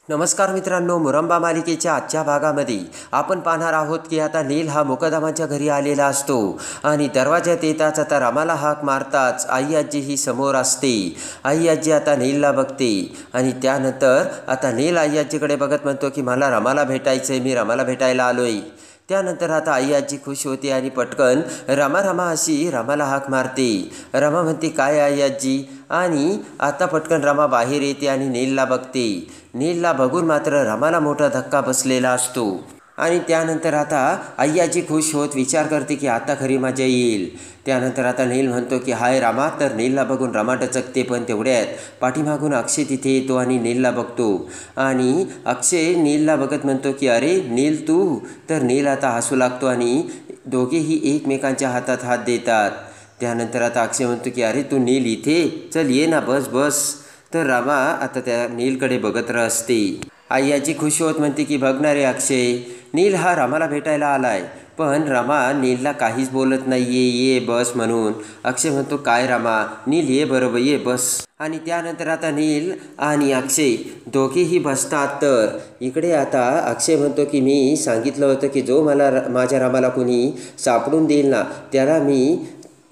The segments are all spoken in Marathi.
नमस्कार मित्रांनो, मुरंबा मालिकेच्या आजच्या भागामध्ये आपण पाहणार आहोत की आता नील हा मुकदमाच्या घरी आलेला असतो आणि दरवाज्यात येताच आता रमाला हाक मारताच आई आजी ही समोर असते. आई आजी आता नीलला बघते आणि त्यानंतर आता नील आई आजीकडे बघत म्हणतो की मला रमाला भेटायचं आहे, मी रमाला भेटायला आलो आहे. त्यानंतर आता आई आजी खुश होते आणि पटकन रमा रमा अशी रमाला हाक मारते. रमा म्हणते काय आई आजी, आणि आता पटकन रमा बाहेर येते आणि नीलला बघते. नीलला बघून मात्र रमाला मोठा धक्का बसलेला असतो आणि त्यानंतर आता आई आजी खुश होत विचार करते की आता खरी मजा येईल. त्यानंतर आता नील म्हणतो की हाय रमा, तर नीलला बघून रमा टचकते. पण तेवढ्यात पाठीमागून अक्षय तिथे येतो आणि नीलला बघतो आणि अक्षय नीलला बघत म्हणतो की अरे नील तू. तर नील आता हसू लागतो आणि दोघेही एकमेकांच्या हातात हात देतात. त्यानंतर आता अक्षय म्हणतो की अरे तू नील इथे, चल ये ना, बस बस. तर रमा आता त्या नीलकडे बघत असते. आई आजी खुश होत म्हणते की बघणार रे अक्षय, नील हा रमाला भेटायला आलाय. पण रमा नीलला काहीच बोलत नाही ये बस म्हणून. अक्षय म्हणतो काय रमा, नील ये बरोबर, ये बस. आणि त्यानंतर आता नील आणि अक्षय दोघेही बसतात. तर इकडे आता अक्षय म्हणतो की मी सांगितलं होतं की जो मला माझ्या रमाला कोणी सापडून देईल ना त्याला मी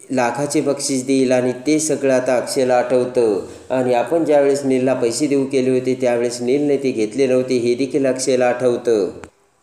लाखाचे बक्षीस देईल. आणि ते सगळं आता अक्षयला आठवतं आणि आपण ज्यावेळेस नीलला पैसे देऊ केले होते त्यावेळेस नीलने ते घेतले नव्हते हे देखील अक्षयला आठवतं.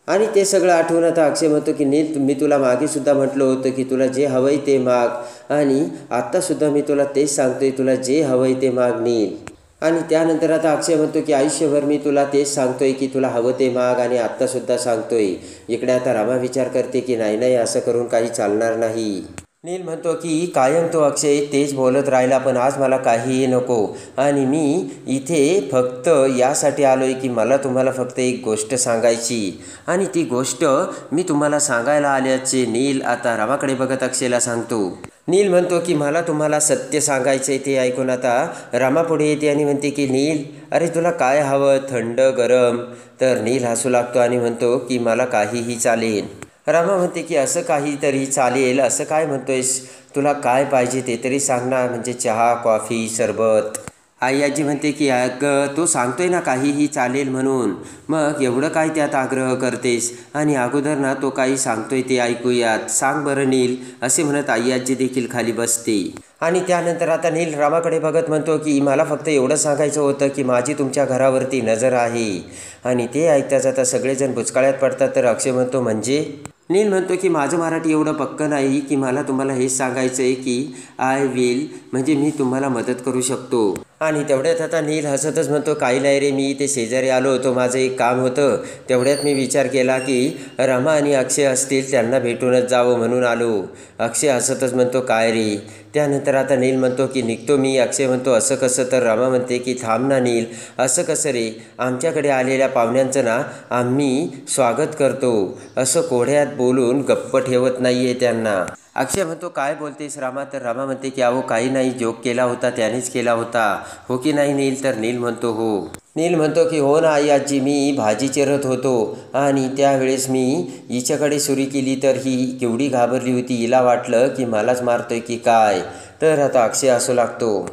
आणि ते सगळं आठवून आता अक्षय म्हणतो की नील, मी तुला मागेसुद्धा म्हटलं होतं की तुला जे हवं आहे ते माग, आणि आत्तासुद्धा मी तुला तेच सांगतोय, तुला जे हवं आहे ते माग नील. आणि त्यानंतर आता अक्षय म्हणतो की आयुष्यभर मी तुला तेच सांगतोय की तुला हवं ते माग, आणि आत्तासुद्धा सांगतोय. इकडे आता रमा विचार करते की नाही असं करून काही चालणार नाही. नील म्हणतो की कायम तो अक्षय तेच बोलत राहिला, पण आज मला काहीही नको आणि मी इथे फक्त यासाठी आलो आहे की मला तुम्हाला फक्त एक गोष्ट सांगायची, आणि ती गोष्ट मी तुम्हाला सांगायला आल्याचे नील आता रमाकडे बघत अक्षयला सांगतो. नील म्हणतो की मला तुम्हाला सत्य सांगायचं आहे. ते ऐकून आता रमा पुढे येते आणि म्हणते की नील, अरे तुला काय हवं, थंड गरम. तर नील हसू लागतो आणि म्हणतो की मला काहीही चालेल. रमा म्हणते की असं काहीतरी चालेल, असं काय म्हणतोयस, तुला काय पाहिजे ते तरी सांग ना, म्हणजे चहा, कॉफी, सरबत. आई आजी म्हणते की अगं तो सांगतोय ना काहीही चालेल म्हणून, मग एवढं काय त्यात आग्रह करतेस, आणि अगोदर ना तो काही सांगतोय ते ऐकूयात, सांग बरं नील. असे म्हणत आई आजी देखील खाली बसते. आणि त्यानंतर आता नील रमाकडे बघत म्हणतो की मला फक्त एवढं सांगायचं होतं की माझी तुमच्या घरावरती नजर आहे. आणि ते ऐकताच आता सगळेजण बुचकाळ्यात पडतात. तर अक्षय म्हणतो म्हणजे. नील म्हणतो की माझं मराठी एवढं पक्कं नाही की मला तुम्हाला हेच सांगायचं आहे की आय विल, म्हणजे मी तुम्हाला मदत करू शकतो. आणि तेवढ्यात आता नील हसतच म्हणतो काही नाही रे, मी इथे शेजारी आलो होतो, माझं एक काम होतं, तेवढ्यात मी विचार केला की रमा आणि अक्षय असतील त्यांना भेटूनच जावं म्हणून आलो. अक्षय हसतच म्हणतो काय रे. त्यानंतर आता नील म्हणतो की निघतो मी. अक्षय म्हणतो असं कसं. तर रमा म्हणते की थांब ना नील, असं कसं रे, आमच्याकडे आलेल्या पाहुण्यांचं ना आम्ही स्वागत करतो, असं कोढ्यात बोलून गप्प ठेवत नाही आहे त्यांना. अक्षय म्हणतो काय बोलतेस रमा. तर रमा म्हणते की अहो काही नाही, जोक केला होता त्यानेच केला होता, हो की नाही नील. तर नील म्हणतो हो. नील म्हणतो की हो ना आई आजी, मी भाजी चिरत होतो आणि त्यावेळेस मी हिच्याकडे सुरी केली तर ही केवढी घाबरली होती, हिला वाटलं की मलाच मारतोय की काय. तर आता अक्षय असू लागतो.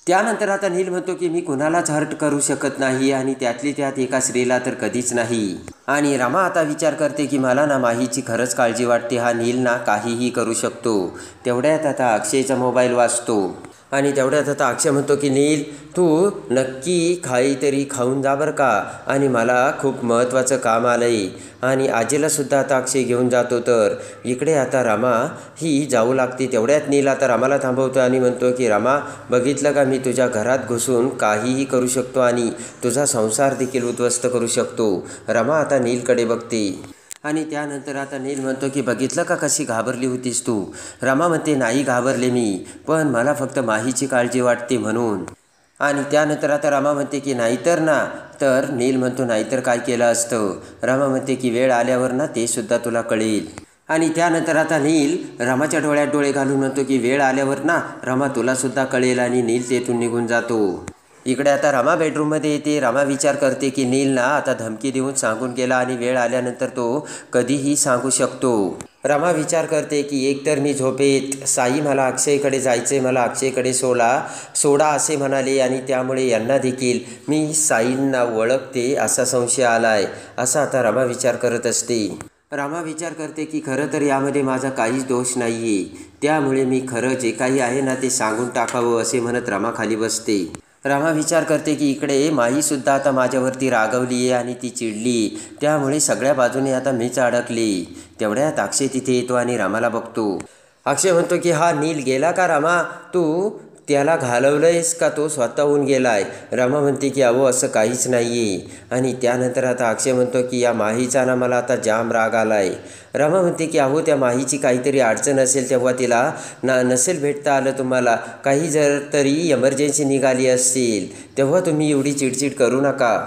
त्यानंतर आता नील म्हणतो की मी कुणालाच हर्ट करू शकत नाही, आणि त्यातली त्यात एका स्त्रीला तर कधीच नाही. आणि रमा आता विचार करते की मला ना माहीची खरंच काळजी वाटते, हा नील ना काहीही करू शकतो. तेवढ्यात आता अक्षयचा मोबाईल वाजतो आणि तेवढ्यात आता अक्षय म्हणतो की नील तू नक्की काहीतरी खाऊन जा बरं का, आणि मला खूप महत्त्वाचं काम आलं आहे. आणि आजीलासुद्धा आता अक्षय घेऊन जातो. तर इकडे आता रमा ही जाऊ लागते. तेवढ्यात नील आता रमाला थांबवतो आणि म्हणतो की रमा, बघितलं का, मी तुझ्या घरात घुसून काहीही करू शकतो आणि तुझा संसार देखील उद्ध्वस्त करू शकतो. रमा आता नीलकडे बघते आणि त्यानंतर आता नील म्हणतो की बघितलं का कशी घाबरली होतीस तू. रमा म्हणते नाही घाबरले मी, पण मला फक्त माहीची काळजी वाटते म्हणून. आणि त्यानंतर आता रमा म्हणते की नाहीतर ना. तर नील म्हणतो नाहीतर काय केलं असतं. रमा म्हणते की वेळ आल्यावर ना ते सुद्धा तुला कळेल. आणि त्यानंतर आता नील रमाच्या डोळ्यात डोळे घालून म्हणतो की वेळ आल्यावर ना रमा तुलासुद्धा कळेल, आणि नील तेथून निघून जातो. इकडे आता रमा बेडरूममध्ये येते. रमा विचार करते की नील ना आता धमकी देऊन सांगून गेला आणि वेळ आल्यानंतर तो कधीही सांगू शकतो. रमा विचार करते की एकतर मी झोपेत साई मला अक्षयकडे जायचे, मला अक्षयकडे सोडा असे म्हणाले आणि त्यामुळे यांना देखील मी साईंना ओळखते असा संशय आलाय, असा आता रमा विचार करत असते. रमा विचार करते की खरं तर यामध्ये माझा काहीच दोष नाही आहे, त्यामुळे मी खरं जे काही आहे ना ते सांगून टाकावं असे म्हणत रमा खाली बसते. रमा विचार करते की इकडे माहीसुद्धा आता माझ्यावरती रागवली आहे आणि ती चिडली, त्यामुळे सगळ्या बाजूने आता मीच अडकली. तेवढ्यात अक्षय तिथे येतो आणि रामाला बघतो. अक्षय म्हणतो की हा नील गेला का रामा? तू त्याला घालवलंयस का तो स्वतःहून गेलाय? रमा म्हणते की अहो असं काहीच नाही आहे. आणि त्यानंतर आता अक्षय म्हणतो की या माहीचा ना मला आता जाम राग आलाय. रमा म्हणते की अहो त्या माहीची काहीतरी अडचण असेल तेव्हा तिला नसेल भेटता आलं तुम्हाला, काही जर तरी इमर्जन्सी निघाली असेल तेव्हा तुम्ही एवढी चिडचिड करू नका.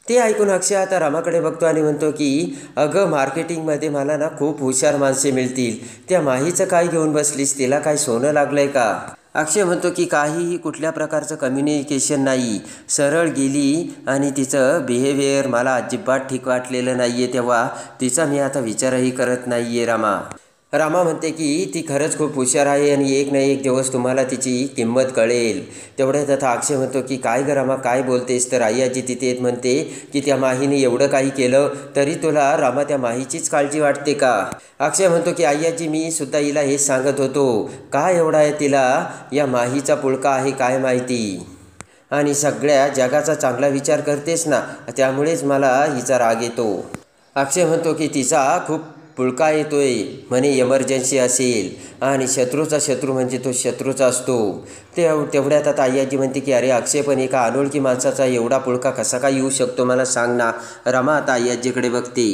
ते ऐकून अक्षय आता रमाकडे बघतो आणि म्हणतो की अगं मार्केटिंगमध्ये मला ना खूप हुशार माणसे मिळतील, त्या माहीचं काय घेऊन बसलीस? तिला काय सोनं लागलंय का? अक्षय म्हणतो की काहीही कुठल्या प्रकारचं कम्युनिकेशन नाही, सरळ गेली आणि तिचं बिहेवियर मला अजिबात ठीक वाटलेलं नाही आहे, तेव्हा तिचा मी आता विचारही करत नाही आहे रमा. रमा म्हणते की ती खरंच खूप हुशार आहे आणि एक ना एक दिवस तुम्हाला तिची किंमत कळेल. तेवढ्यात आता अक्षय म्हणतो की काय गं रमा काय बोलतेस? तर आय्याजी तिथे येत म्हणते की त्या माहीने एवढं काही केलं तरी तुला रमा त्या माहीचीच काळजी वाटते का? अक्षय म्हणतो की आय्याजी मी सुद्धा हिला हेच सांगत होतो, काय एवढा आहे तिला या माहीचा पुळका आहे काय माहिती, आणि सगळ्या जगाचा चांगला विचार करतेस ना त्यामुळेच मला हिचा राग येतो. अक्षय म्हणतो की तिचा खूप पुळका येतोय म्हणे इमर्जन्सी असेल, आणि शत्रूचा शत्रू म्हणजे तो शत्रूचा असतो. तेवढ्यात आता आय्याजी म्हणते की अरे अक्षय पण एका अनोळखी माणसाचा एवढा पुळका कसा काय येऊ शकतो मला सांग ना. रमा आता आय्याजीकडे बघते.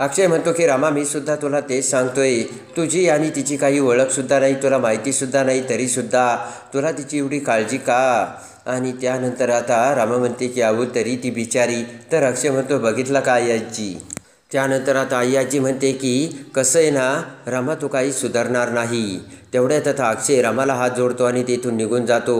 अक्षय म्हणतो की रमा मी सुद्धा तुला तेच सांगतोय, तुझी आणि तिची काही ओळखसुद्धा नाही, तुला माहितीसुद्धा नाही, तरीसुद्धा तुला तिची एवढी काळजी का? आणि त्यानंतर आता रमा म्हणते की अहो तरी ती बिचारी. तर अक्षय म्हणतो बघितला का आय्याजी? त्यानंतर आता आय्याजी म्हणते की कसं आहे ना रमा तू काही सुधारणार नाही. तेवढ्यात आता अक्षय रमाला हात जोडतो आणि तेथून निघून जातो.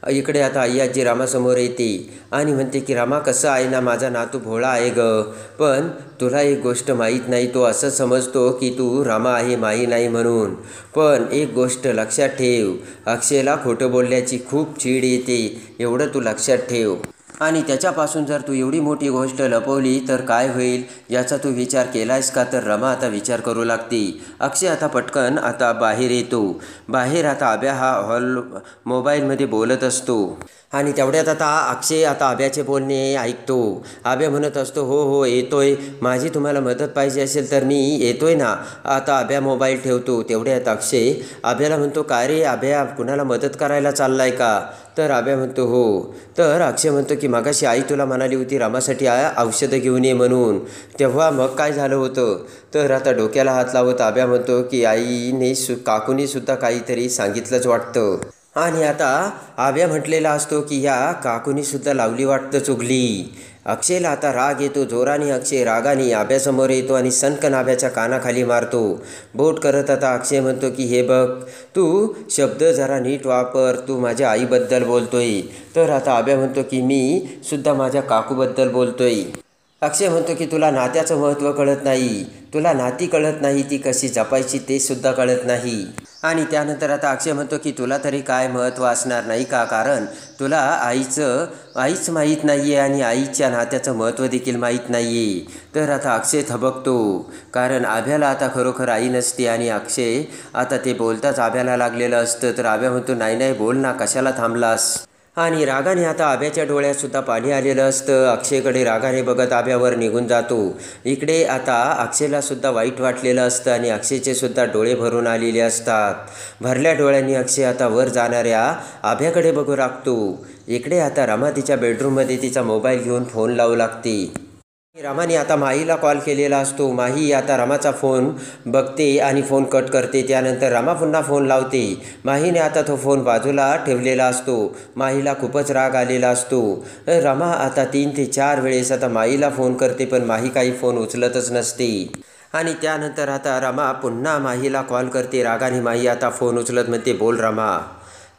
इकडे आता आय्याजी रामासमोर येते आणि म्हणते की रमा कसं आहे ना माझा नातू भोळा आहे ग, पण तुला एक गोष्ट माहीत नाही, तो असं समजतो की तू रमा आहे माही नाही म्हणून. पण एक गोष्ट लक्षात ठेव, अक्षयला खोटं बोलल्याची खूप चीड येते, एवढं तू लक्षात ठेव. आणि त्याच्यापासून जर तू एवढी मोठी गोष्ट लपवली तर काय होईल याचा तू विचार केलायस का? तर रमा आता विचार करू लागते. अक्षय आता पटकन आता बाहेर येतो. बाहेर आता आब्या हा मोबाईलमध्ये बोलत असतो आणि तेवढ्यात आता अक्षय आता आब्याचे बोलणे ऐकतो. आब्या म्हणत असतो हो हो येतोय, माझी तुम्हाला मदत पाहिजे असेल तर मी येतोय ना. आता आब्या मोबाईल ठेवतो. तेवढ्यात अक्षय आब्याला म्हणतो काय रे आब्या कुणाला मदत करायला चाललाय का? तर आब्या म्हणतो हो. तर अक्षय म्हणतो की मगाशी आई तुला म्हणाली होती रमासाठी औषधं घेऊन ये म्हणून, तेव्हा मग काय झालं होतं? तर आता डोक्याला हात लावत आब्या म्हणतो की आईने काकूने सुद्धा काहीतरी सांगितलंच वाटतं. आणि आता आब्या म्हटलेला असतो की या काकूनीसुद्धा लावली वाटतं चुगली. अक्षयला आता राग येतो जोराने. अक्षय रागाने आब्यासमोर येतो आणि सनकन आब्याच्या कानाखाली मारतो. बोट करत आता अक्षय म्हणतो की हे बघ तू शब्द जरा नीट वापर, तू माझ्या आईबद्दल बोलतोय. तर आता आब्या म्हणतो की मी सुद्धा माझ्या काकूबद्दल बोलतोय. अक्षय म्हणतो की तुला नात्याचं महत्त्व कळत नाही, तुला नाती कळत नाही, ती कशी जपायची ते सुद्धा कळत नाही. आणि त्यानंतर आता अक्षय म्हणतो की तुला तरी काय महत्त्व असणार नाही का, कारण तुला आईच माहीत नाही आहे आणि आईच्या नात्याचं महत्त्व देखील माहीत नाही आहे. तर आता अक्षय थबकतो, कारण आभ्याला आता खरोखर आई नसते आणि अक्षय आता ते बोलताच आभ्याला लागलेलं असतं. तर आभ्या म्हणतो नाही नाही बोल ना, कशाला थांबलास? आणि रागाने आता आभ्याच्या डोळ्यातसुद्धा पाणी आलेलं असतं. अक्षयकडे रागाने बघत आभ्यावर निघून जातो. इकडे आता अक्षयलासुद्धा वाईट वाटलेलं असतं आणि अक्षयचे सुद्धा डोळे भरून आलेले असतात. भरल्या डोळ्यांनी अक्षय आता वर जाणाऱ्या आभ्याकडे बघू लागतो. इकडे आता रमा तिच्या बेडरूममध्ये तिचा मोबाईल घेऊन फोन लावू लागते. रमाने आता माहीला कॉल केलेला असतो. माही आता रमाचा फोन बघते आणि फोन कट करते. त्यानंतर रमा पुन्हा फोन लावते. माहीने आता तो फोन बाजूला ठेवलेला असतो. माहीला खूपच राग आलेला असतो. रमा आता 3 ते 4 वेळेस आता माहीला फोन करते, पण माही काही फोन उचलतच नसते. आणि त्यानंतर आता रमा पुन्हा माहीला कॉल करते रागाने. माही आता फोन उचलत म्हणते बोल रमा.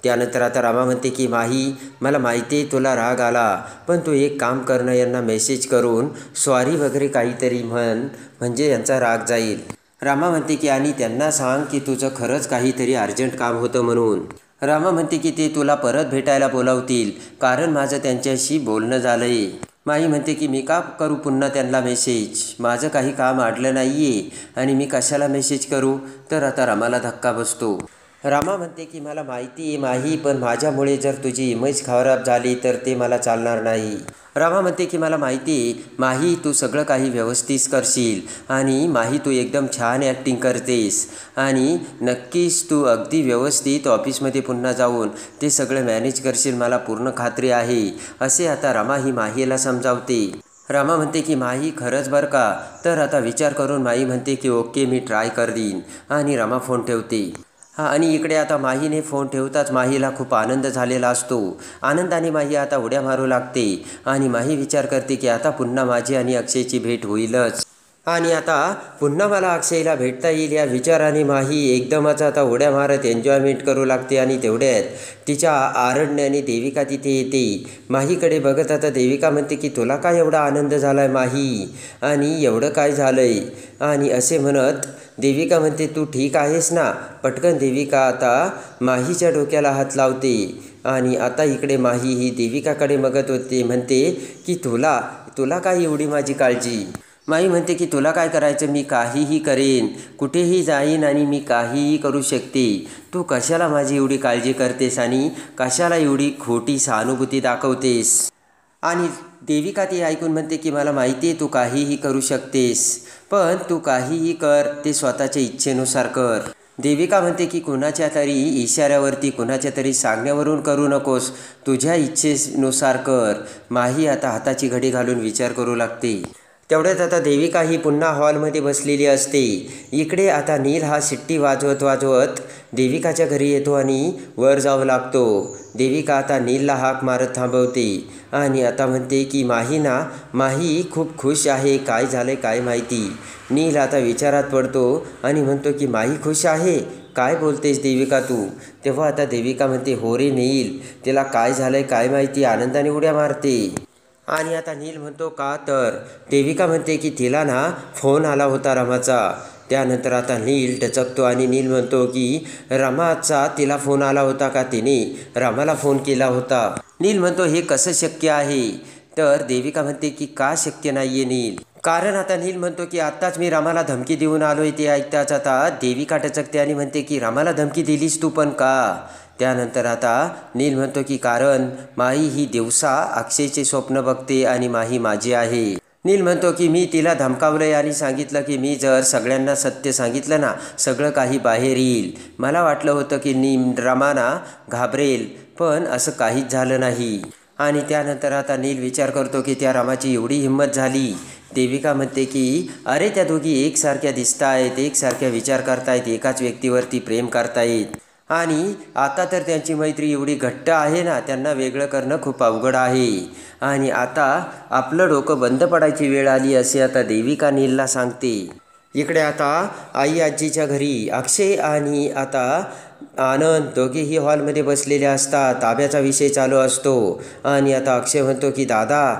त्यानंतर आता रमा म्हणते की माही मला माहिती आहे तुला राग आला, पण तू एक काम करणं यांना मेसेज करून सॉरी वगैरे काहीतरी म्हणजे यांचा राग जाईल. रामा म्हणते की आणि त्यांना सांग की तुझं खरंच काहीतरी अर्जंट काम होतं म्हणून. रामा म्हणते की ते तुला परत भेटायला बोलावतील कारण माझं त्यांच्याशी बोलणं झालंय. माही म्हणते की मी का करू पुन्हा त्यांना मेसेज, माझं काही काम अडलं नाही आहे आणि मी कशाला मेसेज करू. तर आता रामाला धक्का बसतो. रामा म्हणते की मला माहिती आहे माही, पण माझ्यामुळे जर तुझी इमेज खराब झाली तर ते मला चालणार नाही. रामा म्हणते की मला माहिती आहे माही, तू सगळं काही व्यवस्थित करशील आणि माही तू एकदम छान ॲक्टिंग करतेस आणि नक्कीच तू अगदी व्यवस्थित ऑफिसमध्ये पुन्हा जाऊन ते सगळं मॅनेज करशील, मला पूर्ण खात्री आहे. असे आता रामा ही माहीला समजावते. रामा म्हणते की माही खरंच बरं का. तर आता विचार करून माही म्हणते की ओके मी ट्राय करीन आणि रामा फोन ठेवते. आणि इकडे आता माहीने फोन ठेवताच माहीला खूप आनंद झालेला असतो. आनंदाने माही आता उड्या मारू लागते आणि माही विचार करते की आता पुन्हा माझी आणि अक्षयची भेट होईलच आणि आता पुन्हा मला अक्षयला भेटता येईल या विचाराने माही एकदमच आता उड्या मारत एन्जॉयमेंट करू लागते. आणि तेवढ्यात तिच्या आरण्याने देविका तिथे येते. माहीकडे बघत आता देविका म्हणते की तुला काय एवढा आनंद झाला आहे माही आणि एवढं काय झालं आहे. आणि असे म्हणत देविका म्हणते तू ठीक आहेस ना. पटकन देविका आता माहीच्या डोक्याला हात लावते आणि आता इकडे माही ही देविकाकडे बघत होते. म्हणते की तुला काय एवढी माझी काळजी. माही म्हणते की तुला काय करायचं, मी काहीही करेन, कुठेही जाईन आणि मी काहीही करू शकते. तू कशाला माझी एवढी काळजी करतेस आणि कशाला एवढी खोटी सहानुभूती दाखवतेस. आणि देविका ती ऐकून म्हणते की मला माहिती आहे तू काहीही करू शकतेस, पण तू काहीही कर ते स्वतःच्या इच्छेनुसार कर. देविका म्हणते की कुणाच्या तरी इशाऱ्यावरती कुणाच्या तरी सांगण्यावरून करू नकोस, तुझ्या इच्छेनुसार कर. माही आता हाताची घडी घालून विचार करू लागते. तेवढ्यात आता देविका ही पुन्हा हॉलमध्ये बसलेली असते. इकडे आता नील हा शिट्टी वाजवत देविकाच्या घरी येतो आणि वर जाऊ लागतो. देविका आता नीलला हाक मारत थांबवते आणि आता म्हणते की माही खूप खुश आहे, काय झाले काय माहिती. नील आता विचारात पडतो आणि म्हणतो की माही खुश आहे, काय बोलतेस देविका तू. तेव्हा आता देविका म्हणते हो रे नील, तिला काय झालंय काय माहिती, आनंदाने उड्या मारते. आणि आता नील म्हणतो का. तर देविका म्हणते की तिला ना फोन आला होता रमाचा. त्यानंतर आता नील टचकतो आणि नील म्हणतो की रमाचा तिला फोन आला होता का, तिने रमाला फोन केला होता. नील म्हणतो हे कसं शक्य आहे. तर देविका म्हणते की का शक्य नाही आहे नील, कारण आता नील म्हणतो की आत्ताच मी रमाला धमकी देऊन आलोय. ते ऐकताच आता देविका टचकते आणि म्हणते की रमाला धमकी दिलीस तू पण का. त्यानंतर आता नील म्हणतो की कारण माही ही दिवसा अक्षयचे स्वप्न बघते आणि माही माझी आहे. नील म्हणतो की मी तिला धमकावलंय आणि सांगितलं की मी जर सगळ्यांना सत्य सांगितलं ना सगळं काही बाहेर येईल. मला वाटलं होतं की रमाना घाबरेल, पण असं काहीच झालं नाही. आणि त्यानंतर आता नील विचार करतो की त्या रमाची एवढी हिंमत झाली. देविका म्हणते की अरे त्या दोघी एकसारख्या दिसतायत, एकसारख्या विचार करतायत, एकाच व्यक्तीवरती प्रेम करतायत आणि आता तर त्यांची मैत्री एवढी घट्ट आहे ना, त्यांना वेगळं करणं खूप अवघड आहे. आणि आता आपलं डोकं बंद पडायची वेळ आली असे आता देविका नीलला सांगते. इकडे आता आई आजीच्या घरी अक्षय आणि आता आनंद दोघेही हॉलमध्ये बसलेले असतात. आभ्याचा विषय चालू असतो आणि आता अक्षय म्हणतो की दादा,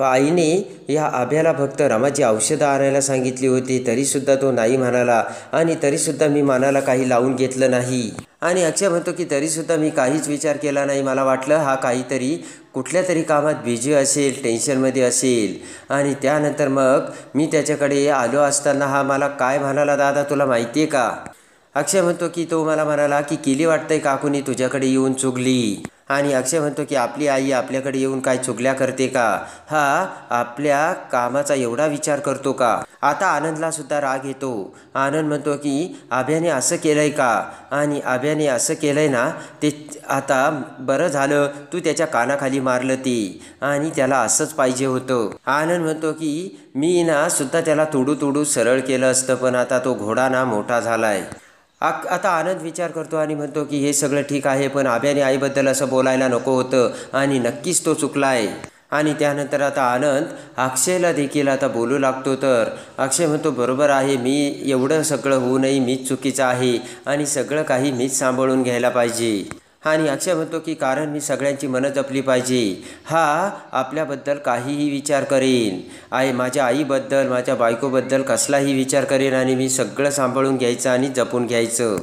आईने या आभ्याला फक्त रमाची औषधं आणायला सांगितली होती, तरीसुद्धा तो नाही म्हणाला आणि तरीसुद्धा मी मनाला काही लावून घेतलं नाही. आणि अक्षय म्हणतो की तरीसुद्धा मी काहीच विचार केला नाही, मला वाटलं हा काहीतरी कुठल्या तरी कामात बिझी असेल, टेन्शनमध्ये असेल. आणि त्यानंतर मग मी त्याच्याकडे आलो असताना हा मला काय म्हणाला, दादा तुला माहिती आहे का. अक्षय म्हणतो की तो मला म्हणाला की केली वाटतंय काकूनी तुझ्याकडे येऊन चुगली. आणि अक्षय म्हणतो की आपली आई आपल्याकडे येऊन काय चुगल्या करते का, हा आपल्या कामाचा एवढा विचार करतो का. आता आनंदला सुद्धा राग येतो. आनंद म्हणतो की आभ्याने असं केलंय का, आणि आभ्याने असं केलंय ना ते आता बरं झालं तू त्याच्या कानाखाली मारलं ते, आणि त्याला असंच पाहिजे होतं. आनंद म्हणतो की मी ना सुद्धा त्याला तोडू सरळ केलं असतं, पण आता तो घोडा ना मोठा झालाय. आता आनंद विचार करतो आणि म्हणतो की हे सगळं ठीक आहे, पण आभ्याने आईबद्दल असं बोलायला नको होतं आणि नक्कीच तो चुकलाय. आणि त्यानंतर आता आनंद अक्षयला देखील आता बोलू लागतो. तर अक्षय म्हणतो बरोबर आहे, मी एवढं सगळं होऊ नये मीच चुकीचं आहे आणि सगळं काही मीच सांभाळून घ्यायला पाहिजे. आणि अक्षय म्हणतो की कारण मी सगळ्यांची मनं जपली पाहिजे. हा आपल्याबद्दल काहीही विचार करेन. माझ्या आईबद्दल, माझ्या बायकोबद्दल कसलाही विचार करेन आणि मी सगळं सांभाळून घ्यायचं आणि जपून घ्यायचं.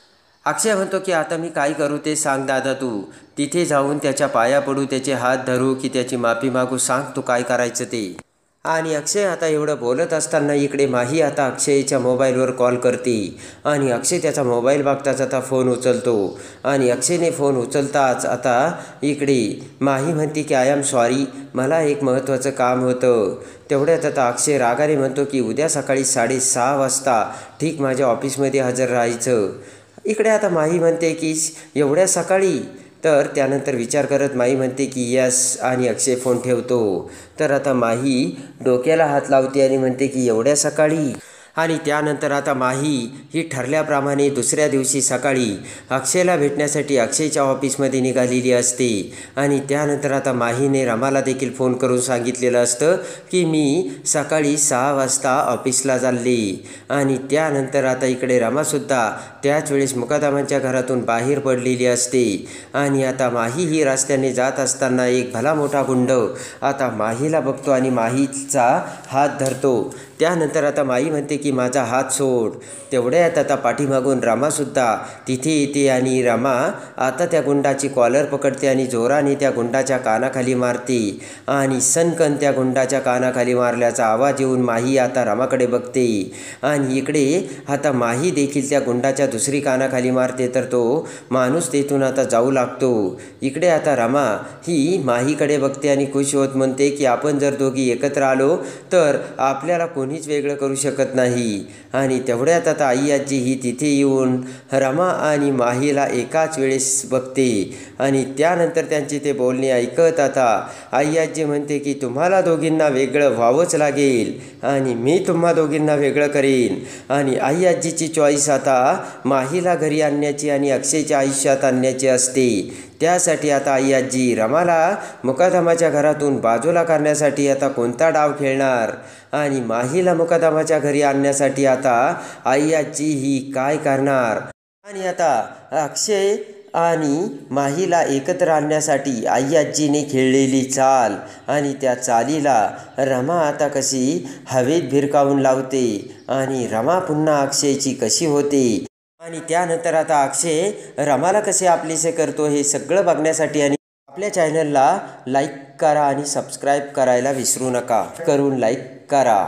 अक्षय म्हणतो की आता मी काय करू ते सांग दादा तू. तिथे जाऊन त्याच्या पाया पडू, त्याचे हात धरू की त्याची माफी मागू, सांग तू काय करायचं ते. आणि अक्षय आता एवढं बोलत असताना इकडे माही आता अक्षयच्या मोबाईलवर कॉल करते आणि अक्षय त्याचा मोबाईल बघताच आता फोन उचलतो. आणि अक्षयने फोन उचलताच आता इकडे माही म्हणते की आय एम सॉरी, मला एक महत्त्वाचं काम होतं. तेवढ्यात आता अक्षय रागाने म्हणतो की उद्या सकाळी 6:30 वाजता ठीक माझ्या ऑफिसमध्ये हजर राहायचं. इकडे आता माही म्हणते की एवढ्या सकाळी. तर त्यानंतर विचार करत माही म्हणते की यस आणि अक्षय फोन ठेवतो. तर आता माही डोक्याला हात लावते आणि म्हणते की एवढ्या सकाळी. आणि त्यानंतर आता माही ही ठरल्याप्रमाणे दुसऱ्या दिवशी सकाळी अक्षयला भेटण्यासाठी अक्षयच्या ऑफिसमध्ये निघालेली असते. आणि त्यानंतर आता माहीने रमाला देखील फोन करून सांगितलेलं असतं की मी सकाळी 6 वाजता ऑफिसला चालले. आणि त्यानंतर आता इकडे रमासुद्धा त्याच वेळेस मुकादमांच्या घरातून बाहेर पडलेली असते. आणि आता माही ही रस्त्याने जात असताना एक भला मोठा गुंड आता माहीला बघतो आणि माहीचा हात धरतो. त्यानंतर आता माही म्हणते की माझा हात सोड. तेवढ्यात आता पाठीमागून रमासुद्धा तिथे येते आणि रमा आता त्या गुंडाची कॉलर पकडते आणि जोराने त्या गुंडाच्या कानाखाली मारते. आणि सनकन त्या गुंडाच्या कानाखाली मारल्याचा आवाज येऊन माही आता रमाकडे बघते. आणि इकडे आता माही देखील त्या गुंडाच्या दुसरी कानाखाली मारते. तर तो माणूस तेथून आता जाऊ लागतो. इकडे आता रमा ही माहीकडे बघते आणि खुश होत म्हणते की आपण जर दोघी एकत्र आलो तर आपल्याला कोणीच वेगळं करू शकत नाही. आणि तेवढ्यात आता आई आजी ही तिथे येऊन रमा आणि माहीला एकाच वेळेस बघते. आणि त्यानंतर त्यांची ते बोलणे ऐकत आता आई आजी म्हणते की तुम्हाला दोघींना वेगळं व्हावंच लागेल आणि मी तुम्हा दोघींना वेगळं करेन. आणि आई आजीची चॉईस आता माहीला घरी आणण्याची आणि अक्षयच्या आयुष्यात आणण्याची असते. त्यासाठी आता आई आजी रमाला मुकादमाच्या घरातून बाजूला करण्यासाठी आता कोणता डाव खेळणार आणि माहीला मुकादमाच्या घरी आणण्यासाठी आता आई आजी ही काय करणार. आणि आता अक्षय आणि माहीला एकत्र आणण्यासाठी आई आजीने खेळलेली चाल आणि त्या चालीला रमा आता कशी हवेत भिरकावून लावते आणि रमा पुन्हा अक्षयची कशी होते. आणि त्यानंतर आता अक्षय रमाला कसे आपलेसे करतो हे सगळं बघण्यासाठी आणि आपल्या चॅनलला लाईक करा आणि सबस्क्राईब करायला विसरू नका. करून लाईक करा.